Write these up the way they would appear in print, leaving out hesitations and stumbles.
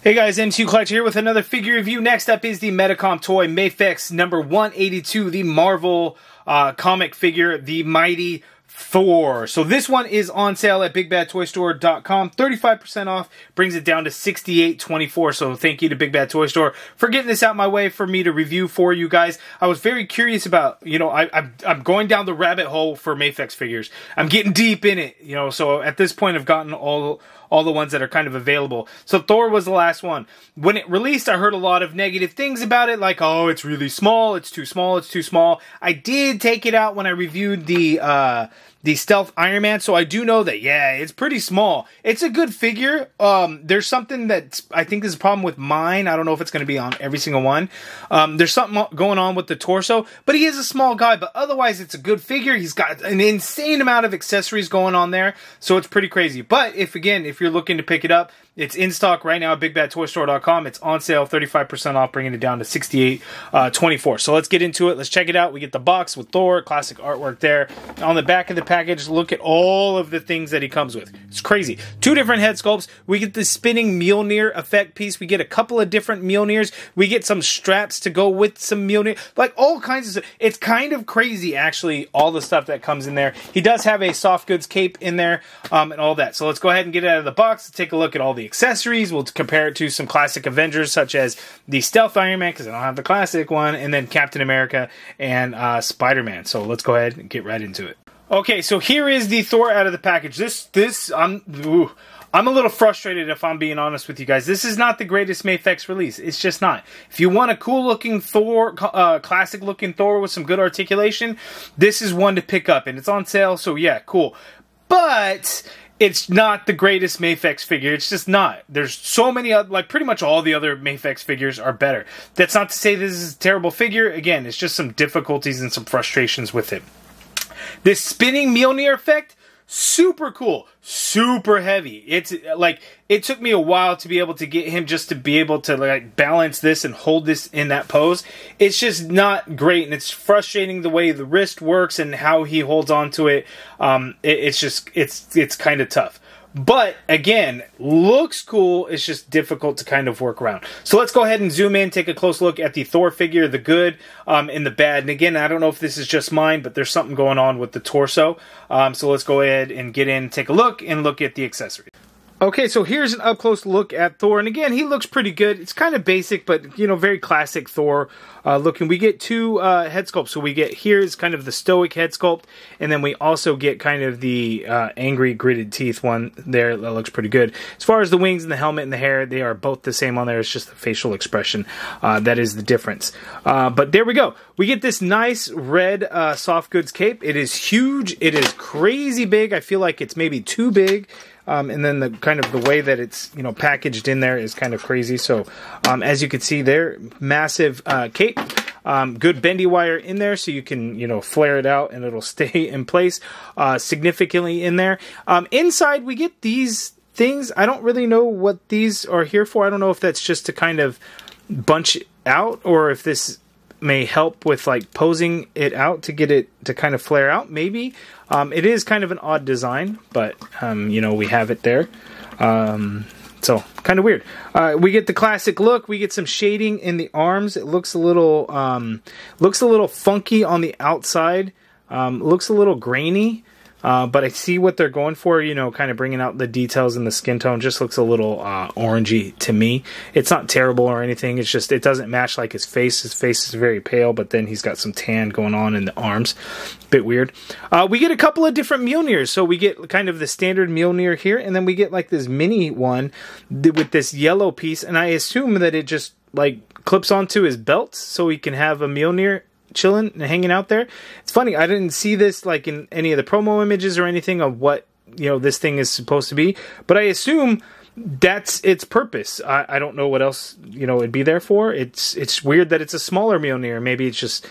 Hey guys, MCU Collector here with another figure review. Next up is the Medicom Toy Mafex number 182, the Marvel comic figure, the Mighty Thor. So this one is on sale at BigBadToyStore.com. 35% off, brings it down to $68.24. So thank you to Big Bad Toy Store for getting this out my way for me to review for you guys. I was very curious about, I'm going down the rabbit hole for Mafex figures. I'm getting deep in it, so at this point I've gotten all the ones that are kind of available. So Thor was the last one. When it released, I heard a lot of negative things about it, like, oh, it's really small, it's too small, it's too small. I did take it out when I reviewed the Stealth Iron Man, so I do know that, yeah, it's pretty small. It's a good figure. There's something that I think is a problem with mine. I don't know if it's going to be on every single one. There's something going on with the torso, but he is a small guy, but otherwise it's a good figure. He's got an insane amount of accessories going on there, so it's pretty crazy. But if you're looking to pick it up, it's in stock right now at BigBadToyStore.com. It's on sale, 35% off, bringing it down to $68.24. So let's get into it. Let's check it out. We get the box with Thor, classic artwork there. On the back of the package, look at all of the things that he comes with. It's crazy. 2 different head sculpts. We get the spinning Mjolnir effect piece. We get a couple of different Mjolnirs. We get some straps to go with some Mjolnir. Like all kinds of stuff. It's kind of crazy, actually, all the stuff that comes in there. He does have a soft goods cape in there and all that. So let's go ahead and get it out of the box. Let's take a look at all the accessories. We'll compare it to some classic Avengers, such as the Stealth Iron Man, because I don't have the classic one, and then Captain America and Spider-Man. So let's go ahead and get right into it. Okay, so here is the Thor out of the package. I'm a little frustrated, if I'm being honest with you guys. This is not the greatest Mafex release. It's just not. If you want a cool-looking Thor, classic-looking Thor with some good articulation, this is one to pick up, and it's on sale, so yeah, cool. But it's not the greatest Mafex figure. It's just not. There's so many, like pretty much all the other Mafex figures are better. That's not to say this is a terrible figure. Again, it's just some difficulties and some frustrations with it. This spinning Mjolnir effect, super cool, super heavy. It's like, it took me a while to be able to get him just to be able to like balance this and hold this in that pose. It's just not great, and it's frustrating the way the wrist works and how he holds on to it. It's kind of tough. But again, looks cool. It's just difficult to kind of work around. So let's go ahead and zoom in, take a close look at the Thor figure, the good and the bad. And again, I don't know if this is just mine, but there's something going on with the torso. So let's go ahead and get in, take a look, and look at the accessories. Okay, so here's an up-close look at Thor, and again, he looks pretty good. It's kind of basic, but, very classic Thor looking. We get 2 head sculpts, so we get, here's kind of the stoic head sculpt, and then we also get kind of the angry gritted teeth one there. That looks pretty good. As far as the wings and the helmet and the hair, they are both the same on there. It's just the facial expression that is the difference. But there we go. We get this nice red soft goods cape. It is huge. It is crazy big. I feel like it's maybe too big. And then the kind of the way that it's packaged in there is kind of crazy. So as you can see there, massive cape, good bendy wire in there, so you can flare it out and it'll stay in place significantly in there. Inside we get these things. I don't really know what these are here for. I don't know if that's just to kind of bunch out, or if this may help with like posing it out to get it to kind of flare out, maybe. It is kind of an odd design, but we have it there. So kind of weird. We get the classic look. We get some shading in the arms. It looks a little funky on the outside. Looks a little grainy. But I see what they're going for, kind of bringing out the details in the skin tone. Just looks a little orangey to me. It's not terrible or anything. It's just, it doesn't match like his face. His face is very pale, but then he's got some tan going on in the arms. Bit weird. We get a couple of different Mjolnirs. So we get kind of the standard Mjolnir here, and then we get like this mini one with this yellow piece, and I assume that it just like clips onto his belt so he can have a Mjolnir chilling and hanging out there. It's funny, I didn't see this like in any of the promo images or anything of what this thing is supposed to be, but I assume that's its purpose. I don't know what else it'd be there for. It's weird that it's a smaller Mjolnir. Maybe it's just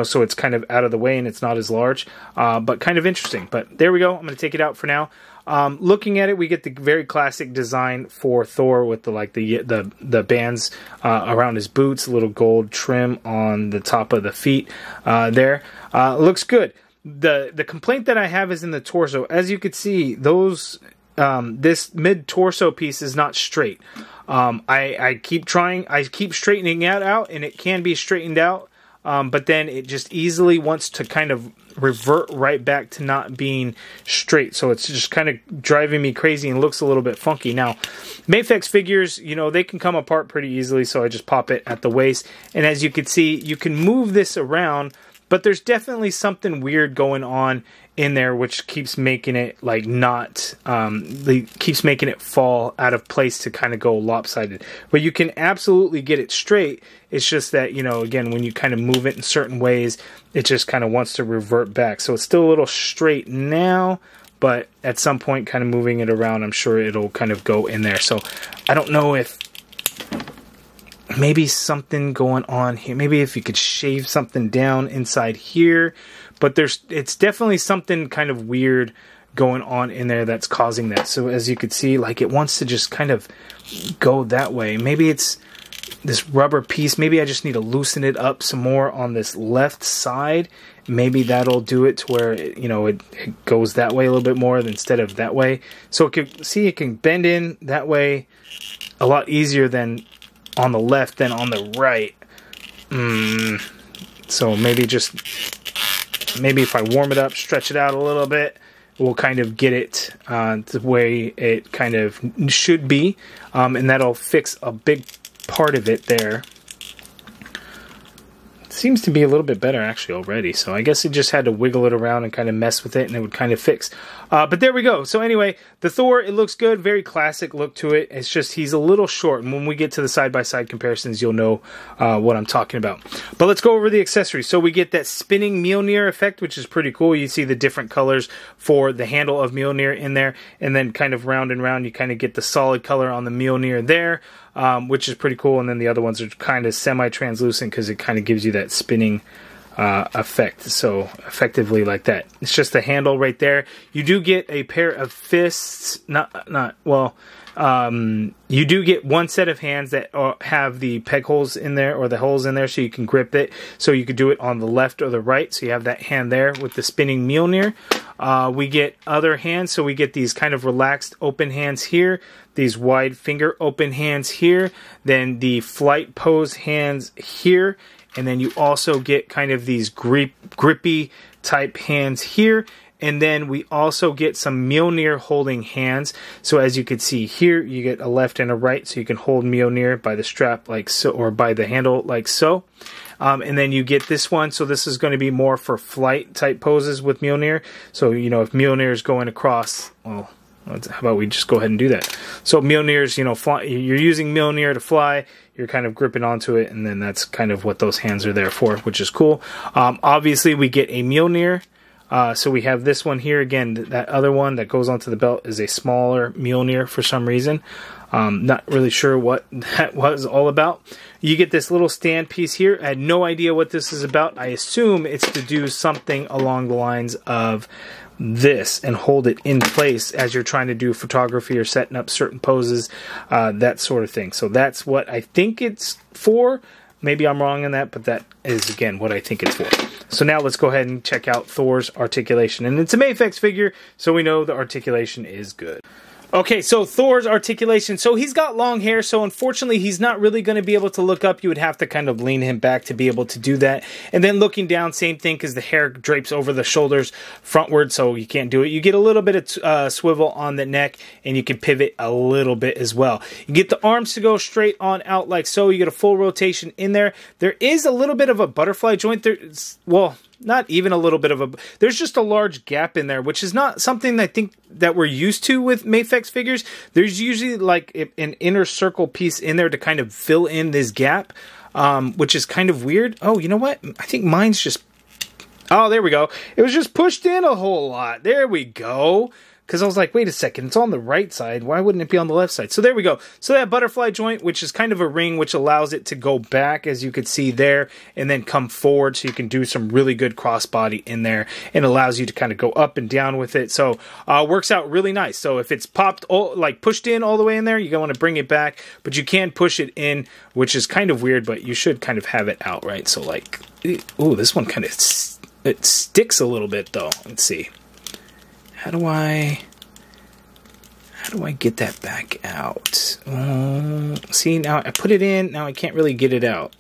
so it's kind of out of the way and it's not as large, but kind of interesting. But there we go. I'm going to take it out for now. Looking at it, we get the very classic design for Thor with the bands around his boots, a little gold trim on the top of the feet there. Looks good. The complaint that I have is in the torso. As you can see, those this mid-torso piece is not straight. I keep trying, I keep straightening it out, and it can be straightened out, but then it just easily wants to kind of revert right back to not being straight. So it's just kind of driving me crazy and looks a little bit funky. Now, Mafex figures, you know, they can come apart pretty easily, so I just pop it at the waist. And as you can see, you can move this around, but there's definitely something weird going on in there, which keeps making it like not, keeps making it fall out of place to kind of go lopsided. But you can absolutely get it straight. It's just that, you know, again, when you kind of move it in certain ways, it just kind of wants to revert back. So it's still a little straight now, but at some point kind of moving it around, I'm sure it'll kind of go in there. So I don't know if maybe something going on here. Maybe if you could shave something down inside here. But it's definitely something kind of weird going on in there that's causing that. So as you could see, like it wants to just kind of go that way. Maybe it's this rubber piece. Maybe I just need to loosen it up some more on this left side. Maybe that'll do it to where it, you know, it goes that way a little bit more instead of that way. So it can, see, it can bend in that way a lot easier than on the left than on the right. So maybe just, maybe if I warm it up, stretch it out a little bit, we'll kind of get it the way it kind of should be, and that'll fix a big part of it there. Seems to be a little bit better actually already, so I guess it just had to wiggle it around and kind of mess with it, and it would kind of fix. But there we go. So anyway, the Thor, it looks good, very classic look to it. It's just he's a little short, and when we get to the side-by-side comparisons, you'll know what I'm talking about. But let's go over the accessories. So we get that spinning Mjolnir effect, which is pretty cool. You see the different colors for the handle of Mjolnir in there, and then kind of round and round, you kind of get the solid color on the Mjolnir there. Which is pretty cool, and then the other ones are kind of semi-translucent because it kind of gives you that spinning effect. So effectively like that. It's just the handle right there. You do get a pair of fists. You do get one set of hands that have the peg holes in there, or the holes in there, so you can grip it. So you could do it on the left or the right. So you have that hand there with the spinning Mjolnir. We get other hands, so we get these kind of relaxed open hands here, these wide finger open hands here, then the flight pose hands here, and then you also get kind of these grippy type hands here. And then we also get some Mjolnir holding hands. So as you can see here, you get a left and a right, so you can hold Mjolnir by the strap like so, or by the handle like so. And then you get this one, so this is going to be more for flight type poses with Mjolnir. So, you know, if Mjolnir is going across, well, how about we just go ahead and do that. So Mjolnir's, you know, you're using Mjolnir to fly, you're kind of gripping onto it, and then that's kind of what those hands are there for, which is cool. Obviously, we get a Mjolnir. So we have this one here. Again, that other one that goes onto the belt is a smaller Mjolnir for some reason. Not really sure what that was all about. You get this little stand piece here. I had no idea what this is about. I assume it's to do something along the lines of this and hold it in place as you're trying to do photography or setting up certain poses, that sort of thing. So that's what I think it's for. Maybe I'm wrong on that, but that is, again, what I think it's for. So now let's go ahead and check out Thor's articulation. And it's a Mafex figure, so we know the articulation is good. Okay, so Thor's articulation. So he's got long hair, so unfortunately he's not really going to be able to look up. You would have to kind of lean him back to be able to do that. And then looking down, same thing, because the hair drapes over the shoulders frontward, so you can't do it. You get a little bit of swivel on the neck, and you can pivot a little bit as well. You get the arms to go straight on out like so. You get a full rotation in there. There is a little bit of a butterfly joint there. Well, not even a little bit of a... There's just a large gap in there, which is not something I think that we're used to with Mafex figures. There's usually like an inner circle piece in there to kind of fill in this gap, which is kind of weird. Oh, you know what? I think mine's just... Oh, there we go. It was just pushed in a whole lot. There we go. Because I was like, wait a second, it's on the right side. Why wouldn't it be on the left side? So there we go. So that butterfly joint, which is kind of a ring, which allows it to go back, as you could see there, and then come forward, so you can do some really good crossbody in there, and allows you to kind of go up and down with it. So works out really nice. So if it's popped, like pushed in all the way in there, you're going to want to bring it back, but you can push it in, which is kind of weird, but you should kind of have it out, right? So like, ooh, this one kind of, it sticks a little bit though. Let's see. How do I... do I get that back out? See, now I put it in, now I can't really get it out.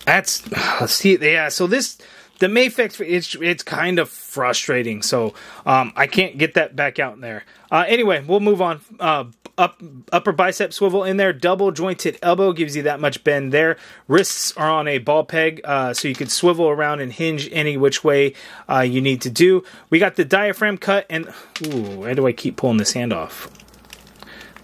That's, let's see, yeah, so this, the Mafex, it's kind of frustrating, so I can't get that back out in there. Anyway, we'll move on. Upper bicep swivel in there, double jointed elbow gives you that much bend there. Wrists are on a ball peg, so you can swivel around and hinge any which way you need to do. We got the diaphragm cut, and ooh, why do I keep pulling this hand off?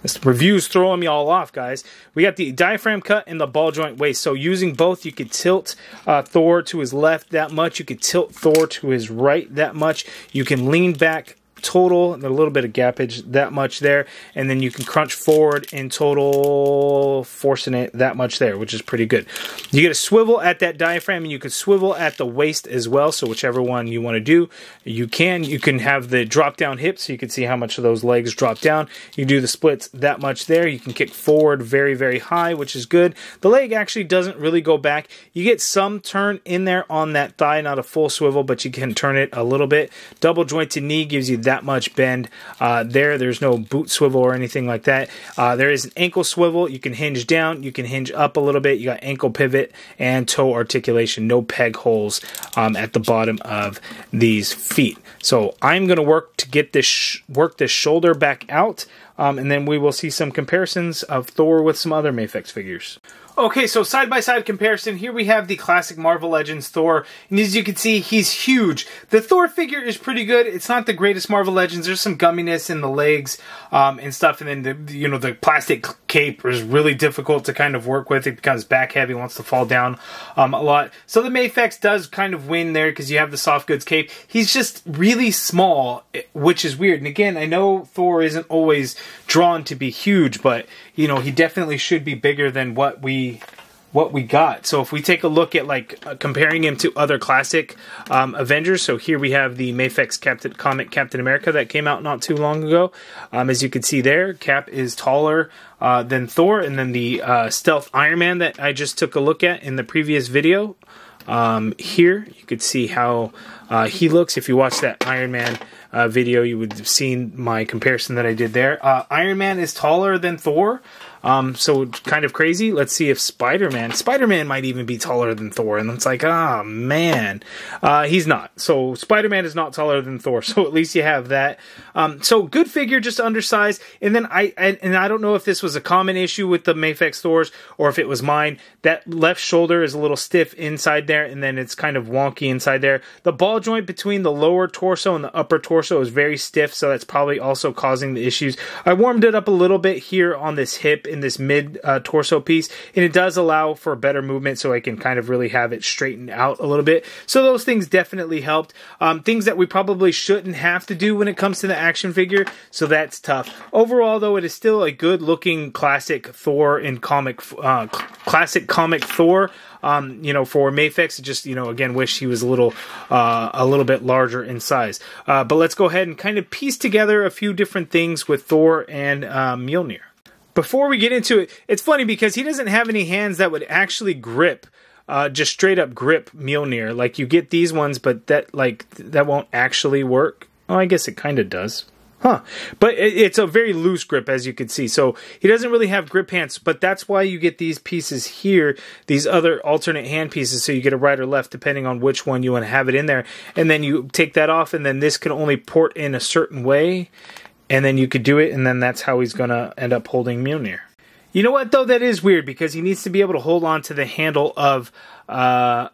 This review's throwing me all off, guys. We got the diaphragm cut and the ball joint waist. So using both, you could tilt Thor to his left that much. You could tilt Thor to his right that much. You can lean back total, a little bit of gappage, that much there, and then you can crunch forward in total, forcing it that much there, which is pretty good. You get a swivel at that diaphragm, and you can swivel at the waist as well, so whichever one you want to do, you can. You can have the drop down hips, so you can see how much of those legs drop down. You can do the splits that much there. You can kick forward very, very high, which is good. The leg actually doesn't really go back. You get some turn in there on that thigh, not a full swivel, but you can turn it a little bit. Double jointed knee gives you that much bend there's no boot swivel or anything like that. There is an ankle swivel. You can hinge down, you can hinge up a little bit. You got ankle pivot and toe articulation, no peg holes at the bottom of these feet. So I'm going to work to get this work this shoulder back out, and then we will see some comparisons of Thor with some other Mafex figures. Okay, so side-by-side comparison, here we have the classic Marvel Legends Thor, and as you can see, he's huge. The Thor figure is pretty good. It's not the greatest Marvel Legends. There's some gumminess in the legs and stuff, and then the plastic cape is really difficult to kind of work with. It becomes back-heavy, wants to fall down a lot. So the Mafex does kind of win there because you have the soft goods cape. He's just really small, which is weird. And again, I know Thor isn't always drawn to be huge, but he definitely should be bigger than what we got. So if we take a look at comparing him to other classic Avengers, so here we have the Mafex comic Captain America that came out not too long ago. As you can see there, Cap is taller than Thor, and then the stealth Iron Man that I just took a look at in the previous video. Here you could see how he looks. If you watch that Iron Man video, you would have seen my comparison that I did there. Iron Man is taller than Thor. So kind of crazy. Let's see if Spider-Man might even be taller than Thor. And it's like, ah, man, he's not. So Spider-Man is not taller than Thor. So at least you have that. So good figure, just undersized. And then I don't know if this was a common issue with the Mafex Thors or if it was mine. That left shoulder is a little stiff inside there, and then it's kind of wonky inside there. The ball joint between the lower torso and the upper torso is very stiff, so that's probably also causing the issues. I warmed it up a little bit here on this hip in this mid torso piece, and it does allow for better movement, so I can kind of really have it straightened out a little bit. So those things definitely helped. Things that we probably shouldn't have to do when it comes to the action figure, so that's tough. Overall, though, it is still a good looking classic Thor in classic comic Thor. For Mafex, just, again, wish he was a little bit larger in size. But let's go ahead and kind of piece together a few different things with Thor and Mjolnir. Before we get into it, it's funny because he doesn't have any hands that would actually grip, just straight up grip Mjolnir. Like, you get these ones, but that won't actually work. Oh, I guess it kind of does. Huh. But it's a very loose grip, as you can see. So he doesn't really have grip hands, but that's why you get these pieces here, these other alternate hand pieces, so you get a right or left depending on which one you want to have it in there. And then you take that off, and then this can only port in a certain way, and then you could do it, and then that's how he's going to end up holding Mjolnir. You know what, though? That is weird, because he needs to be able to hold on to the handle of the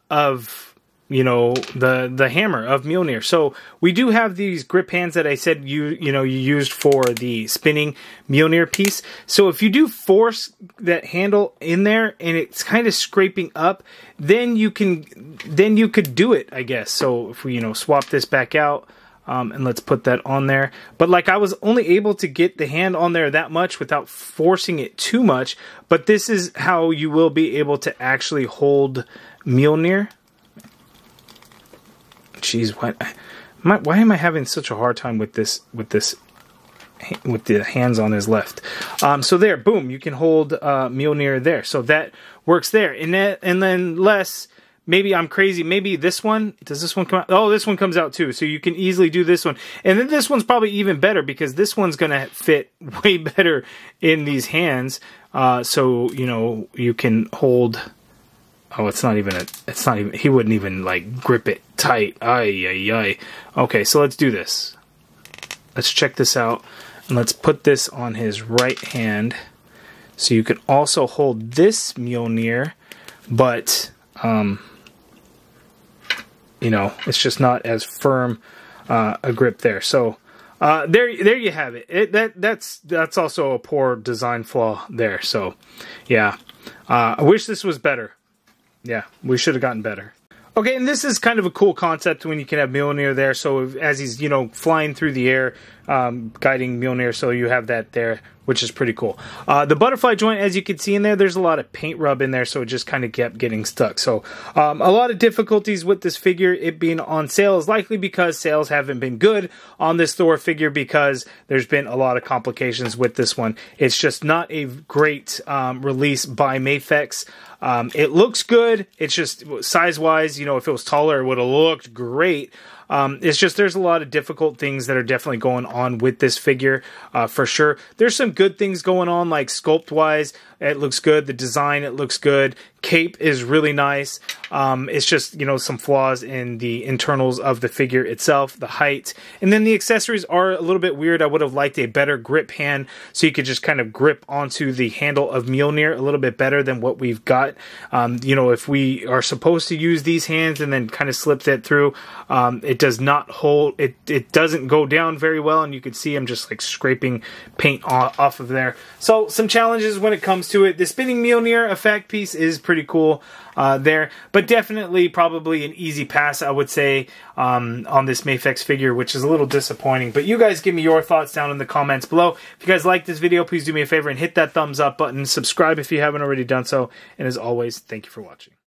hammer of Mjolnir. So we do have these grip hands that I said you used for the spinning Mjolnir piece. So if you do force that handle in there and it's kind of scraping up, then you could do it, I guess. So if we swap this back out, and let's put that on there. But I was only able to get the hand on there that much without forcing it too much. But this is how you will be able to actually hold Mjolnir. Jeez, why am I having such a hard time with the hands on his left? So there, boom, you can hold Mjolnir there. So that works there. And then less maybe I'm crazy. Maybe this one, does this one come out? Oh, this one comes out too. So you can easily do this one. And then this one's probably even better because this one's going to fit way better in these hands. So, you know, you can hold... Oh, it's not even, he wouldn't even, like, grip it tight. Ay, ay, ay. Okay, so let's do this. Let's check this out. And let's put this on his right hand. So you can also hold this Mjolnir, but... you know, it's just not as firm a grip there. So there you have it. That's also a poor design flaw there. So yeah, I wish this was better. Yeah, we should have gotten better. Okay, and this is kind of a cool concept when you can have Mjolnir there. So as he's, you know, flying through the air, guiding Mjolnir, so you have that there, which is pretty cool. The butterfly joint, as you can see in there, there's a lot of paint rub in there, so it just kind of kept getting stuck. So a lot of difficulties with this figure. It being on sale is likely because sales haven't been good on this Thor figure because there's been a lot of complications with this one. It's just not a great release by Mafex. It looks good. It's just size-wise, you know, if it was taller, it would have looked great. It's just there's a lot of difficult things that are definitely going on with this figure, for sure. There's some good things going on, like sculpt-wise, it looks good. The design, it looks good. Cape is really nice. It's just, you know, some flaws in the internals of the figure itself, the height. And then the accessories are a little bit weird. I would have liked a better grip hand so you could just kind of grip onto the handle of Mjolnir a little bit better than what we've got. You know, if we are supposed to use these hands and then kind of slip that through, it does not hold, it doesn't go down very well, and you can see I'm just like scraping paint off of there. So some challenges when it comes to it. The spinning Mjolnir effect piece is pretty cool there, but definitely probably an easy pass, I would say, on this Mafex figure, which is a little disappointing. But you guys give me your thoughts down in the comments below. If you guys like this video, please do me a favor and hit that thumbs up button. Subscribe if you haven't already done so. And as always, thank you for watching.